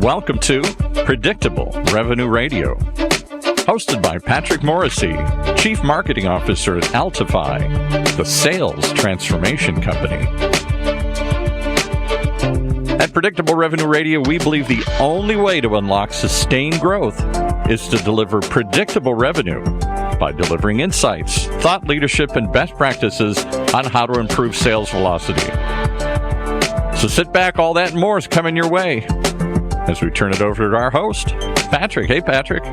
Welcome to Predictable Revenue Radio, hosted by Patrick Morrissey, Chief Marketing Officer at Altify, the sales transformation company. At Predictable Revenue Radio, we believe the only way to unlock sustained growth is to deliver predictable revenue by delivering insights, thought leadership, and best practices on how to improve sales velocity. So sit back, all that and more is coming your way as we turn it over to our host, Patrick. Hey, Patrick.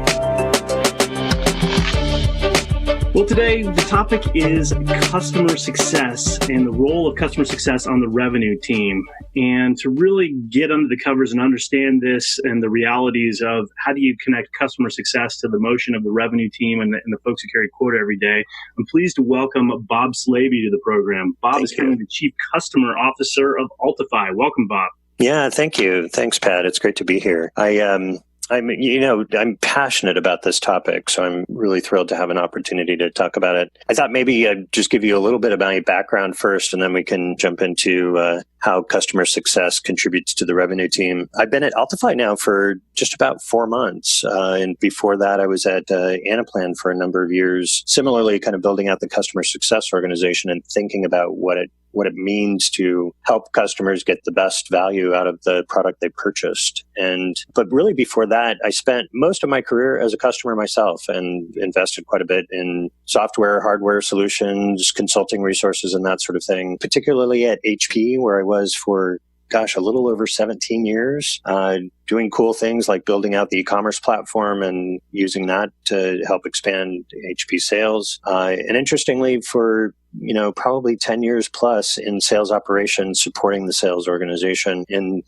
Well, today the topic is customer success and the role of customer success on the revenue team. And to really get under the covers and understand this and the realities of how do you connect customer success to the motion of the revenue team and the folks who carry quota every day, I'm pleased to welcome Bob Slaby to the program. Bob is currently the Chief Customer Officer of Altify. Welcome, Bob. Yeah, thank you. Thanks, Pat. It's great to be here. I'm passionate about this topic, so I'm really thrilled to have an opportunity to talk about it. I thought maybe I'd just give you a little bit of my background first, and then we can jump into how customer success contributes to the revenue team. I've been at Altify now for just about 4 months, and before that, I was at Anaplan for a number of years. Similarly, kind of building out the customer success organization and thinking about what it means to help customers get the best value out of the product they purchased. But really before that, I spent most of my career as a customer myself and invested quite a bit in software, hardware solutions, consulting resources, and that sort of thing, particularly at HP, where I was for a little over 17 years, doing cool things like building out the e-commerce platform and using that to help expand HP sales. And interestingly, for probably 10 years plus in sales operations, supporting the sales organization in,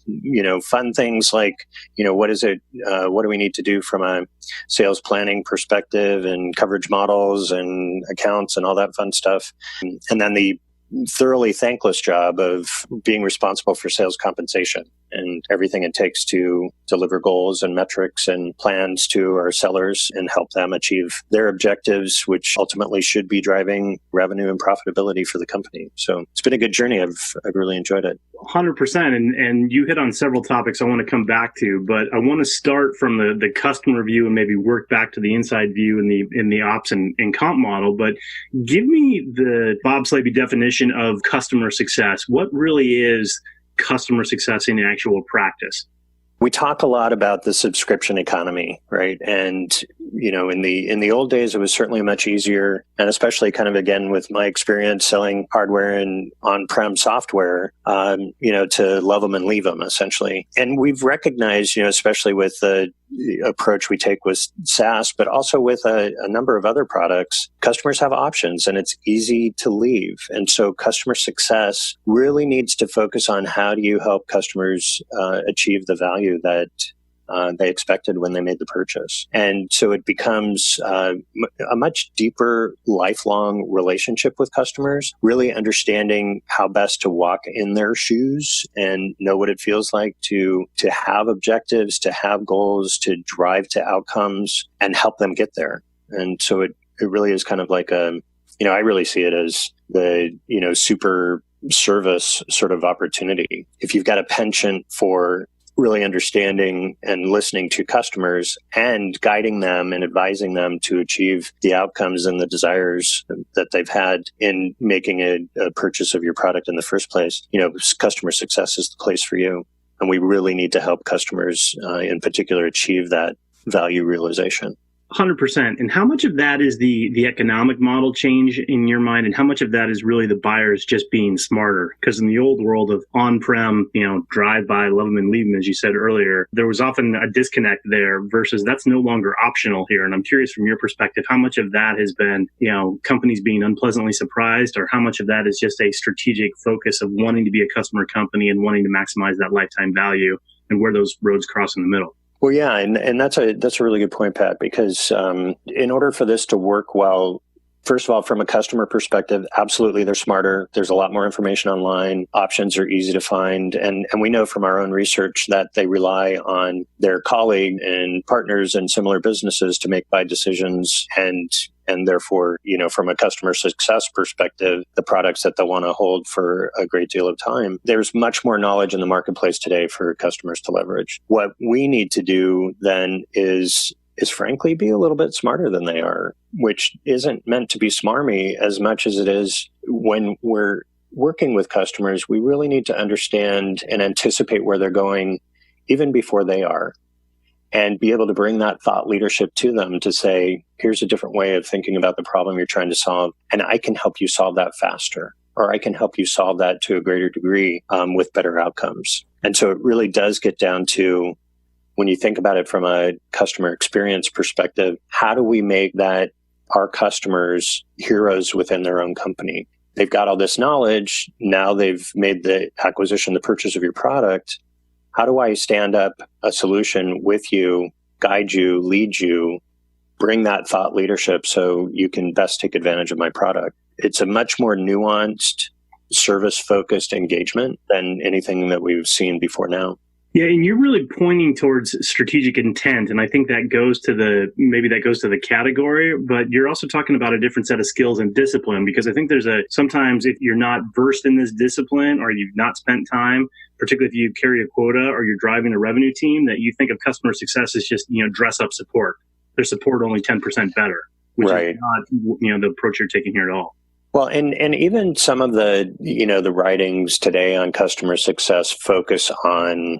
fun things like, what do we need to do from a sales planning perspective and coverage models and accounts and all that fun stuff. And then the thoroughly thankless job of being responsible for sales compensation and everything it takes to deliver goals and metrics and plans to our sellers and help them achieve their objectives, which ultimately should be driving revenue and profitability for the company. So it's been a good journey. I've really enjoyed it. 100%. And you hit on several topics I want to come back to, but I want to start from the customer view and maybe work back to the inside view in the ops and comp model. But give me the Bob Slaby definition of customer success. What really is customer success in actual practice? We talk a lot about the subscription economy, right? And, in the old days, it was certainly much easier, and especially kind of, again, with my experience selling hardware and on-prem software, to love them and leave them, essentially. And we've recognized, especially with the approach we take with SaaS, but also with a number of other products, customers have options and it's easy to leave. And so customer success really needs to focus on how do you help customers achieve the value that they expected when they made the purchase. And so it becomes a much deeper, lifelong relationship with customers, really understanding how best to walk in their shoes and know what it feels like to have objectives, to have goals, to drive to outcomes and help them get there. And so it really is kind of like I really see it as the, super service sort of opportunity. If you've got a penchant for really understanding and listening to customers and guiding them and advising them to achieve the outcomes and the desires that they've had in making a purchase of your product in the first place, customer success is the place for you. And we really need to help customers in particular achieve that value realization. 100%. And how much of that is the economic model change in your mind, and how much of that is really the buyers just being smarter? Because in the old world of on-prem, drive by, love them and leave them, as you said earlier, there was often a disconnect there versus that's no longer optional here. And I'm curious from your perspective, how much of that has been, companies being unpleasantly surprised, or how much of that is just a strategic focus of wanting to be a customer company and wanting to maximize that lifetime value and where those roads cross in the middle? Well, yeah, and that's a really good point, Pat, because in order for this to work well, first of all, from a customer perspective, absolutely, they're smarter. There's a lot more information online. Options are easy to find. And we know from our own research that they rely on their colleague and partners in similar businesses to make buy decisions and and therefore, from a customer success perspective, the products that they'll want to hold for a great deal of time. There's much more knowledge in the marketplace today for customers to leverage. What we need to do then is frankly be a little bit smarter than they are, which isn't meant to be smarmy as much as it is when we're working with customers, we really need to understand and anticipate where they're going even before they are, and be able to bring that thought leadership to them to say, here's a different way of thinking about the problem you're trying to solve, and I can help you solve that faster, or I can help you solve that to a greater degree with better outcomes. And so it really does get down to, when you think about it from a customer experience perspective, how do we make that our customers heroes within their own company? They've got all this knowledge. Now they've made the acquisition, the purchase of your product. How do I stand up a solution with you, guide you, lead you, bring that thought leadership so you can best take advantage of my product? It's a much more nuanced, service-focused engagement than anything that we've seen before now. Yeah, and you're really pointing towards strategic intent, and I think that goes to the category, but you're also talking about a different set of skills and discipline, because I think sometimes if you're not versed in this discipline, or you've not spent time, particularly if you carry a quota or you're driving a revenue team, that you think of customer success as just, dress up support. Their support only 10% better, which is not, the approach you're taking here at all. Well, and even some of the, the writings today on customer success focus on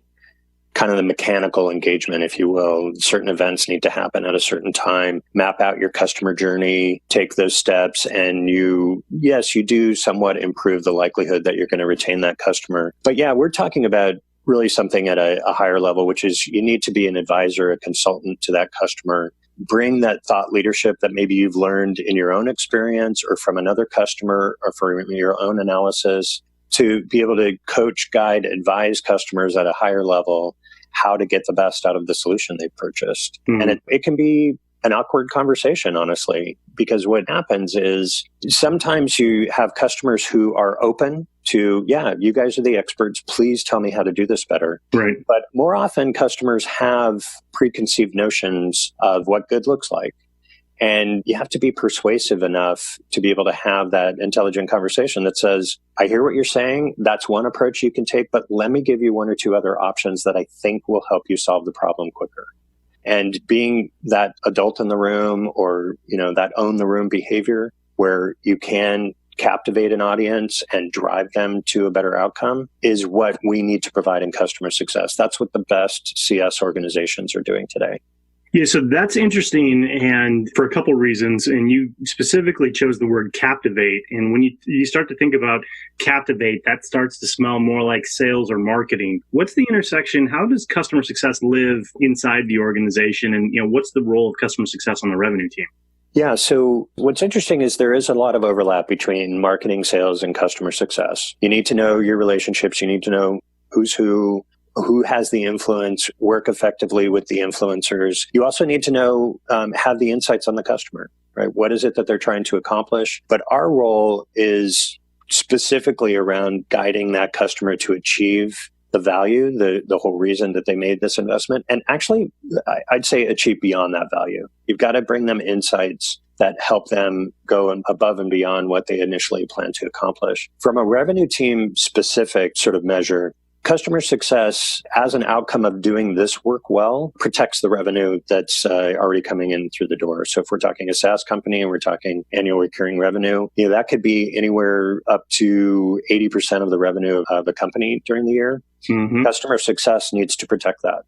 kind of the mechanical engagement, if you will. Certain events need to happen at a certain time, map out your customer journey, take those steps, and you do somewhat improve the likelihood that you're going to retain that customer. But yeah, we're talking about really something at a higher level, which is you need to be an advisor, a consultant to that customer. Bring that thought leadership that maybe you've learned in your own experience or from another customer or from your own analysis, to be able to coach, guide, advise customers at a higher level how to get the best out of the solution they've purchased. Mm-hmm. And it can be an awkward conversation, honestly, because what happens is sometimes you have customers who are open to, you guys are the experts, please tell me how to do this better. Right. But more often customers have preconceived notions of what good looks like. And you have to be persuasive enough to be able to have that intelligent conversation that says, I hear what you're saying. That's one approach you can take, but let me give you one or two other options that I think will help you solve the problem quicker. And being that adult in the room, or, that own the room behavior where you can captivate an audience and drive them to a better outcome, is what we need to provide in customer success. That's what the best CS organizations are doing today. Yeah, so that's interesting, and for a couple of reasons. And you specifically chose the word captivate. And when you start to think about captivate, that starts to smell more like sales or marketing. What's the intersection? How does customer success live inside the organization? And what's the role of customer success on the revenue team? Yeah, so what's interesting is there is a lot of overlap between marketing, sales, and customer success. You need to know your relationships. You need to know who's who has the influence, work effectively with the influencers. You also need to know, have the insights on the customer, right? What is it that they're trying to accomplish? But our role is specifically around guiding that customer to achieve the value, the whole reason that they made this investment. And actually, I'd say achieve beyond that value. You've got to bring them insights that help them go above and beyond what they initially planned to accomplish. From a revenue team specific sort of measure, customer success, as an outcome of doing this work well, protects the revenue that's already coming in through the door. So if we're talking a SaaS company and we're talking annual recurring revenue, that could be anywhere up to 80% of the revenue of a company during the year. Mm-hmm. Customer success needs to protect that.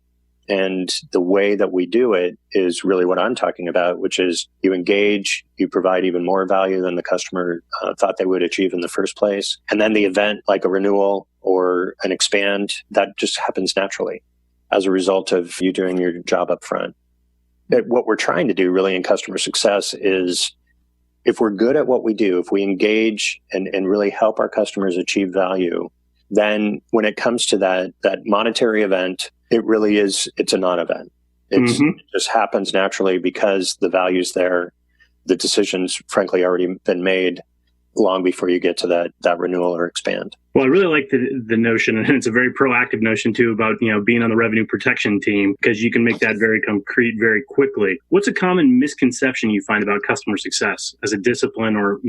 And the way that we do it is really what I'm talking about, which is you engage, you provide even more value than the customer thought they would achieve in the first place. And then the event, like a renewal or an expand, that just happens naturally as a result of you doing your job up front. What we're trying to do really in customer success is, if we're good at what we do, if we engage and really help our customers achieve value, then when it comes to that monetary event, it really is, it's a non-event. It just happens naturally because the value's there. The decision's frankly already been made. long before you get to that renewal or expand. Well, I really like the notion, and it's a very proactive notion too, about being on the revenue protection team, because you can make that very concrete very quickly. What's a common misconception you find about customer success as a discipline, or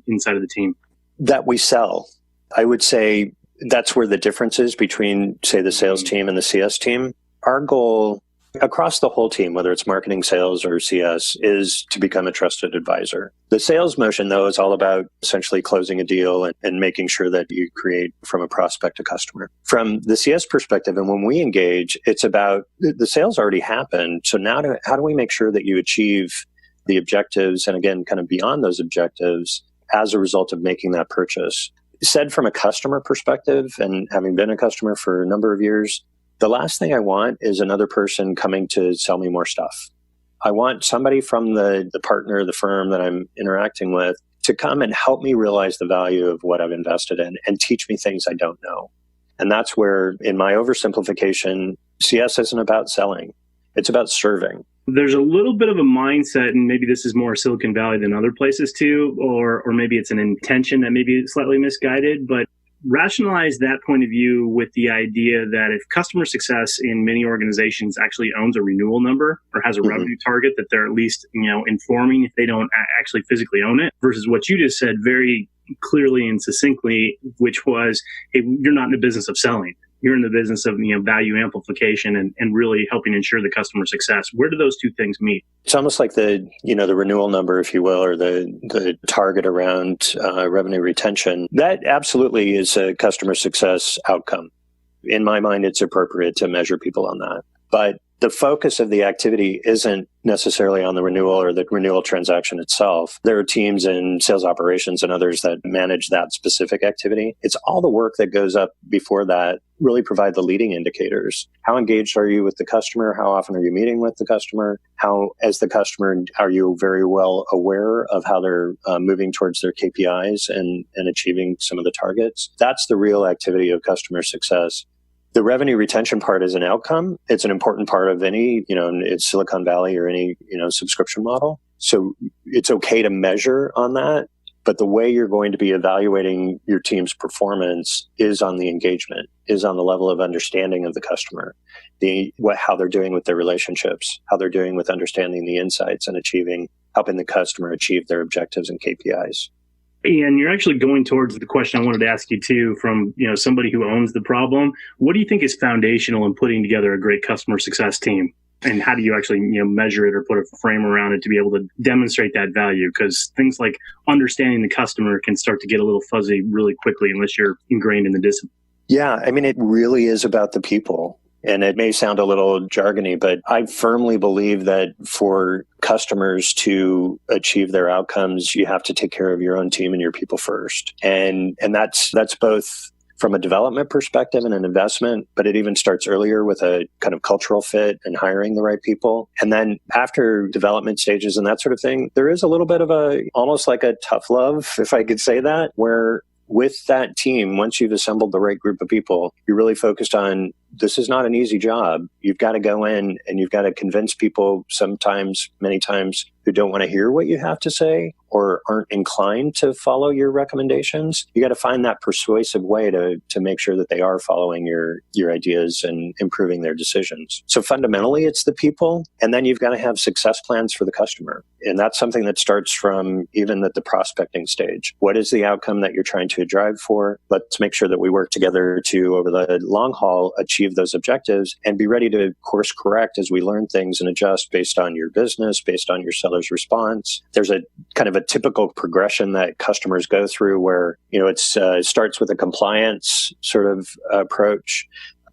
inside of the team? That we sell. I would say that's where the difference is between, say, the sales team and the CS team. Our goal across the whole team, whether it's marketing, sales, or CS, is to become a trusted advisor. The sales motion, though, is all about essentially closing a deal and making sure that you create from a prospect to customer. From the CS perspective, and when we engage, it's about the sales already happened. So now how do we make sure that you achieve the objectives, and again, kind of beyond those objectives, as a result of making that purchase? Said from a customer perspective, and having been a customer for a number of years, the last thing I want is another person coming to sell me more stuff. I want somebody from the partner, the firm that I'm interacting with, to come and help me realize the value of what I've invested in and teach me things I don't know. And that's where, in my oversimplification, CS isn't about selling. It's about serving. There's a little bit of a mindset, and maybe this is more Silicon Valley than other places too, or maybe it's an intention that may be slightly misguided, but rationalize that point of view with the idea that if customer success in many organizations actually owns a renewal number or has a revenue target, that they're at least informing if they don't actually physically own it, versus what you just said very clearly and succinctly, which was, hey, you're not in the business of selling. You're in the business of value amplification and really helping ensure the customer success. Where do those two things meet? It's almost like the renewal number, if you will, or the target around revenue retention. That absolutely is a customer success outcome. In my mind, it's appropriate to measure people on that. But the focus of the activity isn't necessarily on the renewal or the renewal transaction itself. There are teams in sales operations and others that manage that specific activity. It's all the work that goes up before that really provide the leading indicators. How engaged are you with the customer? How often are you meeting with the customer? How, as the customer, are you very well aware of how they're moving towards their KPIs and achieving some of the targets? That's the real activity of customer success. The revenue retention part is an outcome. It's an important part of any, it's Silicon Valley or any, subscription model. So it's okay to measure on that. But the way you're going to be evaluating your team's performance is on the engagement, is on the level of understanding of the customer, how they're doing with their relationships, how they're doing with understanding the insights and helping the customer achieve their objectives and KPIs. And you're actually going towards the question I wanted to ask you too, from somebody who owns the problem. What do you think is foundational in putting together a great customer success team? And how do you actually measure it or put a frame around it to be able to demonstrate that value? Because things like understanding the customer can start to get a little fuzzy really quickly unless you're ingrained in the discipline. Yeah, it really is about the people. And it may sound a little jargony, but I firmly believe that for customers to achieve their outcomes, you have to take care of your own team and your people first. And that's both from a development perspective and an investment, but it even starts earlier with a kind of cultural fit and hiring the right people. And then after development stages and that sort of thing, there is a little bit of almost like a tough love, if I could say that, where with that team, once you've assembled the right group of people, you're really focused on, this is not an easy job. You've got to go in and you've got to convince people sometimes, many times, who don't want to hear what you have to say or aren't inclined to follow your recommendations. You got to find that persuasive way to make sure that they are following your ideas and improving their decisions. So fundamentally, it's the people. And then you've got to have success plans for the customer. And that's something that starts from even at the prospecting stage. What is the outcome that you're trying to drive for? Let's make sure that we work together to, over the long haul, achieve those objectives and be ready to course correct as we learn things and adjust based on your business, based on your seller's response. There's a kind of a typical progression that customers go through where, it starts with a compliance sort of approach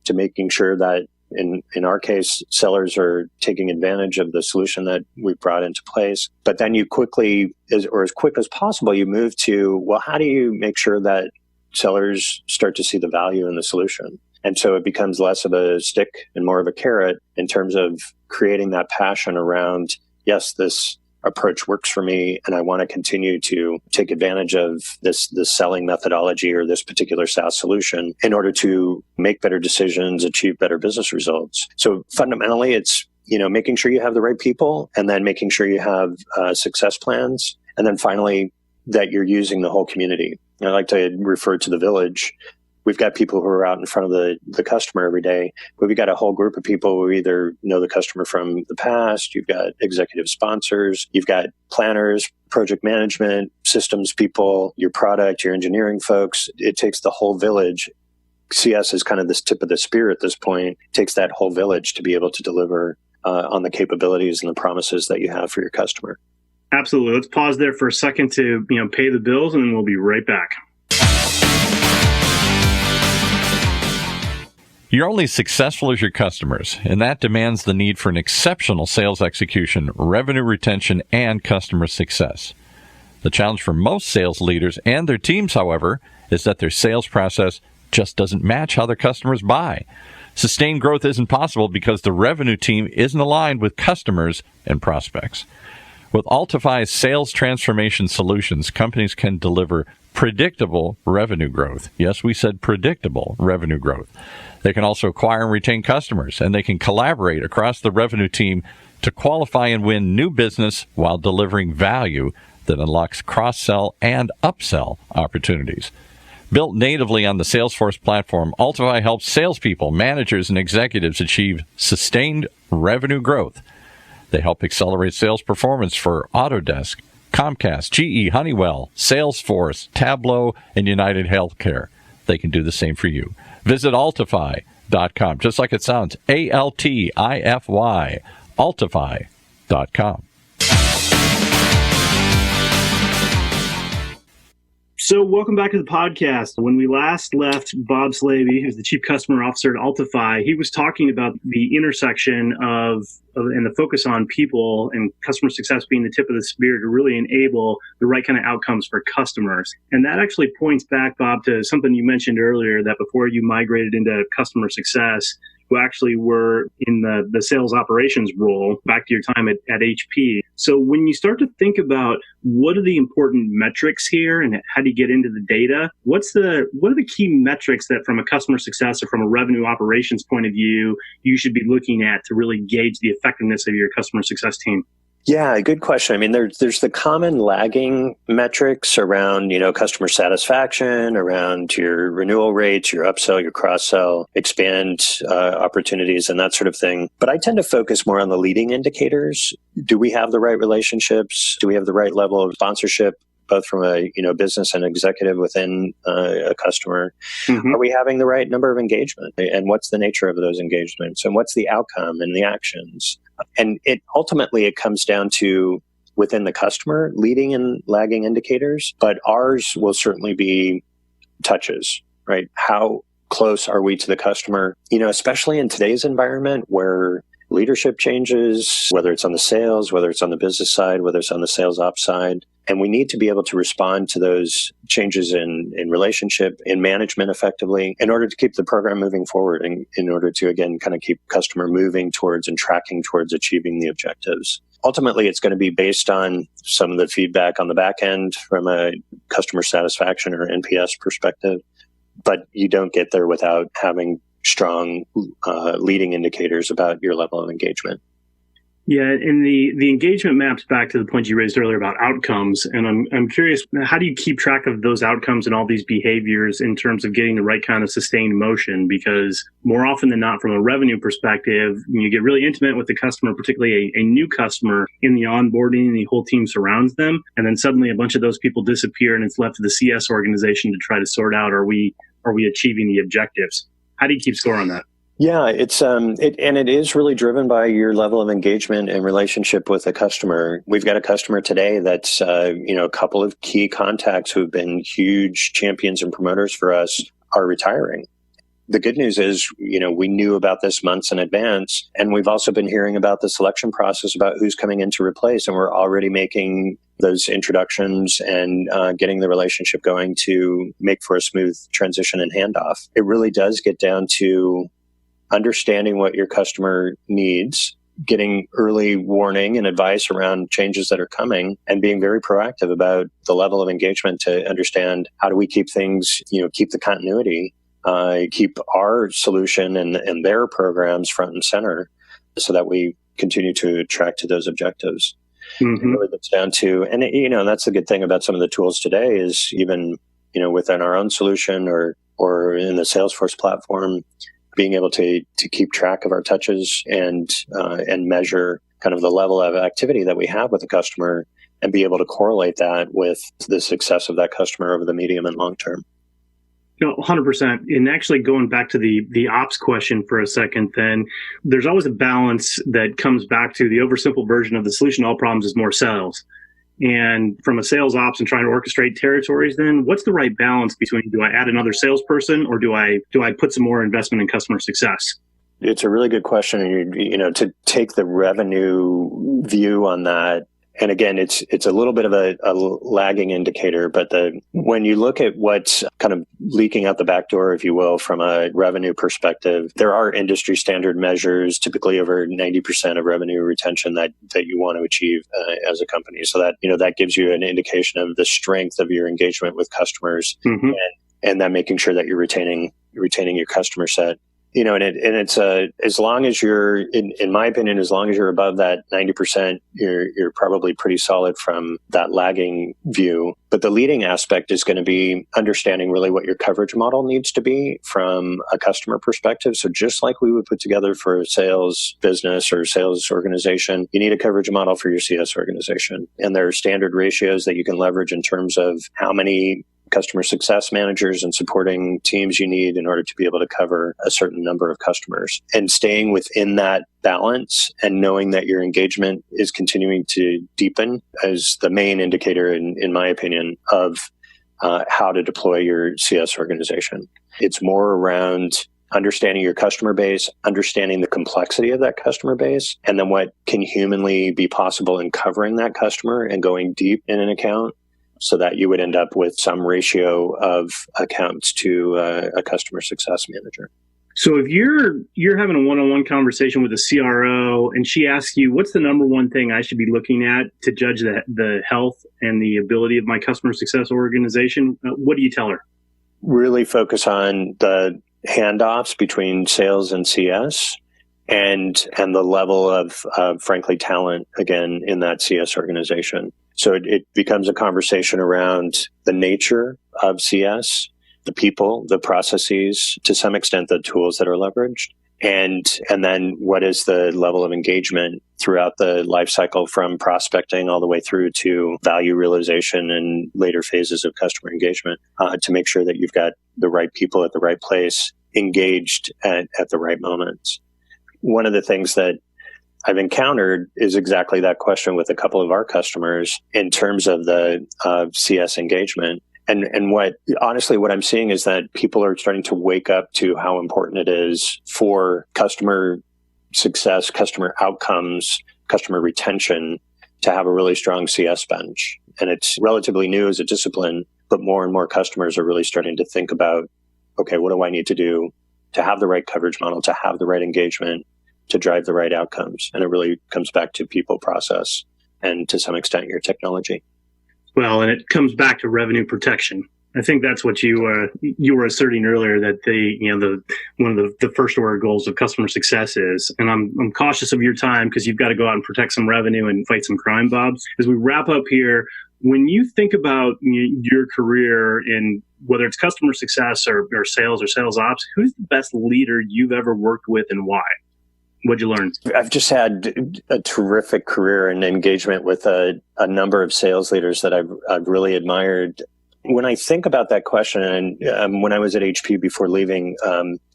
to making sure that in our case, sellers are taking advantage of the solution that we brought into place. But then you quickly, as quick as possible, you move to, well, how do you make sure that sellers start to see the value in the solution? And so it becomes less of a stick and more of a carrot in terms of creating that passion around, yes, this approach works for me, and I want to continue to take advantage of this selling methodology or this particular SaaS solution in order to make better decisions, achieve better business results. So fundamentally, it's making sure you have the right people, and then making sure you have success plans, and then finally that you're using the whole community. I like to refer to the village. We've got people who are out in front of the customer every day, but we've got a whole group of people who either know the customer from the past, you've got executive sponsors, you've got planners, project management, systems people, your product, your engineering folks. It takes the whole village. CS is kind of this tip of the spear at this point. It takes that whole village to be able to deliver on the capabilities and the promises that you have for your customer. Absolutely. Let's pause there for a second to pay the bills, and then we'll be right back. You're only as successful as your customers, and that demands the need for an exceptional sales execution, revenue retention, and customer success. The challenge for most sales leaders and their teams, however, is that their sales process just doesn't match how their customers buy. Sustained growth isn't possible because the revenue team isn't aligned with customers and prospects. With Altify's sales transformation solutions, companies can deliver predictable revenue growth. Yes, we said predictable revenue growth. They can also acquire and retain customers, and they can collaborate across the revenue team to qualify and win new business while delivering value that unlocks cross-sell and upsell opportunities. Built natively on the Salesforce platform, Altify helps salespeople, managers, and executives achieve sustained revenue growth. They help accelerate sales performance for Autodesk, Comcast, GE, Honeywell, Salesforce, Tableau, and United Healthcare. They can do the same for you. Visit Altify.com, just like it sounds, Altify, Altify.com. So welcome back to the podcast. When we last left Bob Slaby, who's the Chief Customer Officer at Altify, he was talking about the intersection of and the focus on people and customer success being the tip of the spear to really enable the right kind of outcomes for customers. And that actually points back, Bob, to something you mentioned earlier, that before you migrated into customer success, who actually were in the sales operations role back to your time at HP. So when you start to think about what are the important metrics here and how do you get into the data, what are the key metrics that from a customer success or from a revenue operations point of view, you should be looking at to really gauge the effectiveness of your customer success team? Yeah, good question. I mean, there's the common lagging metrics around, customer satisfaction, around your renewal rates, your upsell, your cross-sell, expand opportunities, and that sort of thing. But I tend to focus more on the leading indicators. Do we have the right relationships? Do we have the right level of sponsorship, both from a business and executive within a customer? Mm-hmm. Are we having the right number of engagement? And what's the nature of those engagements? And what's the outcome and the actions? And ultimately it comes down to within the customer, leading and lagging indicators, but ours will certainly be touches, right? How close are we to the customer? Especially in today's environment where leadership changes, whether it's on the sales, whether it's on the business side, whether it's on the sales ops side. And we need to be able to respond to those changes in relationship, in management effectively, in order to keep the program moving forward and in order to, again, kind of keep customer moving towards and tracking towards achieving the objectives. Ultimately, it's going to be based on some of the feedback on the back end from a customer satisfaction or NPS perspective. But you don't get there without having strong leading indicators about your level of engagement. Yeah, and the engagement maps back to the point you raised earlier about outcomes. And I'm curious, how do you keep track of those outcomes and all these behaviors in terms of getting the right kind of sustained motion? Because more often than not, from a revenue perspective, when you get really intimate with the customer, particularly a new customer in the onboarding and the whole team surrounds them, and then suddenly a bunch of those people disappear and it's left to the CS organization to try to sort out, are we achieving the objectives? How do you keep score on that? Yeah, it's it is really driven by your level of engagement and relationship with the customer. We've got a customer today that's a couple of key contacts who've been huge champions and promoters for us are retiring. The good news is, we knew about this months in advance, and we've also been hearing about the selection process about who's coming in to replace, and we're already making those introductions and getting the relationship going to make for a smooth transition and handoff. It really does get down to understanding what your customer needs, getting early warning and advice around changes that are coming, and being very proactive about the level of engagement to understand how do we keep things, keep the continuity, keep our solution and their programs front and center so that we continue to track to those objectives. It really gets down to, and that's the good thing about some of the tools today is even, within our own solution or in the Salesforce platform, being able to keep track of our touches and measure kind of the level of activity that we have with the customer and be able to correlate that with the success of that customer over the medium and long term. 100%. And actually going back to the ops question for a second, then there's always a balance that comes back to the oversimple version of the solution to all problems is more sales. And from a sales ops and trying to orchestrate territories, then what's the right balance between, do I add another salesperson or do I put some more investment in customer success? It's a really good question. And, to take the revenue view on that, and again, it's a little bit of a lagging indicator, but when you look at what's kind of leaking out the back door, if you will, from a revenue perspective, there are industry standard measures, typically over 90% of revenue retention that you want to achieve as a company. So that, that gives you an indication of the strength of your engagement with customers and then making sure that you're retaining your customer set. And it's as long as you're, in my opinion, as long as you're above that 90%, you're probably pretty solid from that lagging view. But the leading aspect is going to be understanding really what your coverage model needs to be from a customer perspective. So just like we would put together for a sales business or sales organization, you need a coverage model for your CS organization. And there are standard ratios that you can leverage in terms of how many customer success managers and supporting teams you need in order to be able to cover a certain number of customers. And staying within that balance and knowing that your engagement is continuing to deepen as the main indicator, in my opinion, of how to deploy your CS organization. It's more around understanding your customer base, understanding the complexity of that customer base, and then what can humanly be possible in covering that customer and going deep in an account, so that you would end up with some ratio of accounts to a customer success manager. So if you're having a one-on-one conversation with a CRO and she asks you, what's the number one thing I should be looking at to judge the health and the ability of my customer success organization, what do you tell her? Really focus on the handoffs between sales and CS and the level of frankly, talent, again, in that CS organization. So it becomes a conversation around the nature of CS, the people, the processes, to some extent, the tools that are leveraged, and then what is the level of engagement throughout the life cycle from prospecting all the way through to value realization and later phases of customer engagement to make sure that you've got the right people at the right place, engaged at the right moments. One of the things that I've encountered is exactly that question with a couple of our customers in terms of the CS engagement. And what I'm seeing is that people are starting to wake up to how important it is for customer success, customer outcomes, customer retention to have a really strong CS bench. And it's relatively new as a discipline, but more and more customers are really starting to think about, okay, what do I need to do to have the right coverage model, to have the right engagement, to drive the right outcomes? And it really comes back to people, process, and to some extent your technology. Well, and it comes back to revenue protection. I think that's what you were asserting earlier, that one of the first order goals of customer success is. And I'm cautious of your time because you've got to go out and protect some revenue and fight some crime, Bob. As we wrap up here, when you think about your career in whether it's customer success or sales or sales ops, who's the best leader you've ever worked with and why? What'd you learn? I've just had a terrific career and engagement with a number of sales leaders that I've really admired. When I think about that question, and when I was at HP before leaving,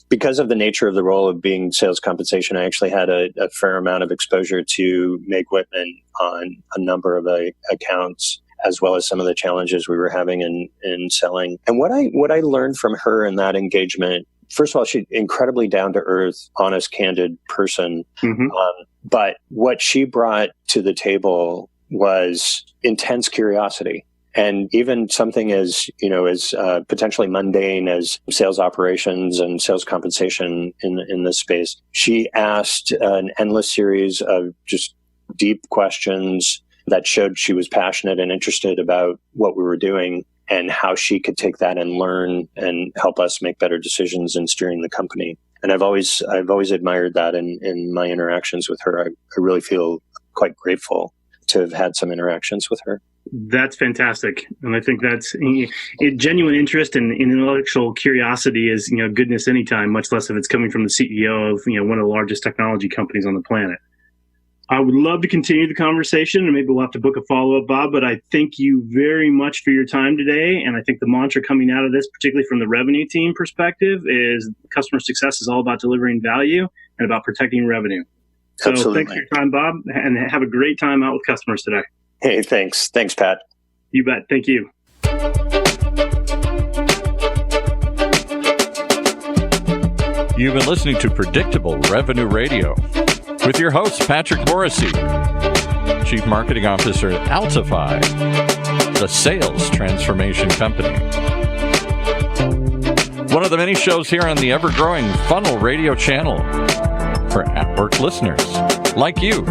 because of the nature of the role of being sales compensation, I actually had a fair amount of exposure to Meg Whitman on a number of accounts, as well as some of the challenges we were having in selling. And what I learned from her in that engagement, first of all, she's incredibly down-to-earth, honest, candid person. Mm-hmm. But what she brought to the table was intense curiosity. And even something as potentially mundane as sales operations and sales compensation in this space, she asked an endless series of just deep questions that showed she was passionate and interested about what we were doing and how she could take that and learn and help us make better decisions in steering the company. And I've always admired that in my interactions with her. I really feel quite grateful to have had some interactions with her. That's fantastic. And I think that's a genuine interest and intellectual curiosity is, goodness anytime, much less if it's coming from the CEO of, one of the largest technology companies on the planet. I would love to continue the conversation, and maybe we'll have to book a follow-up, Bob, but I thank you very much for your time today. And I think the mantra coming out of this, particularly from the revenue team perspective, is customer success is all about delivering value and about protecting revenue. So Absolutely. Thanks for your time, Bob, and have a great time out with customers today. Hey, thanks. Thanks, Pat. You bet. Thank you. You've been listening to Predictable Revenue Radio with your host, Patrick Morrissey, Chief Marketing Officer at Altify, the sales transformation company. One of the many shows here on the ever-growing Funnel Radio channel for at-work listeners like you.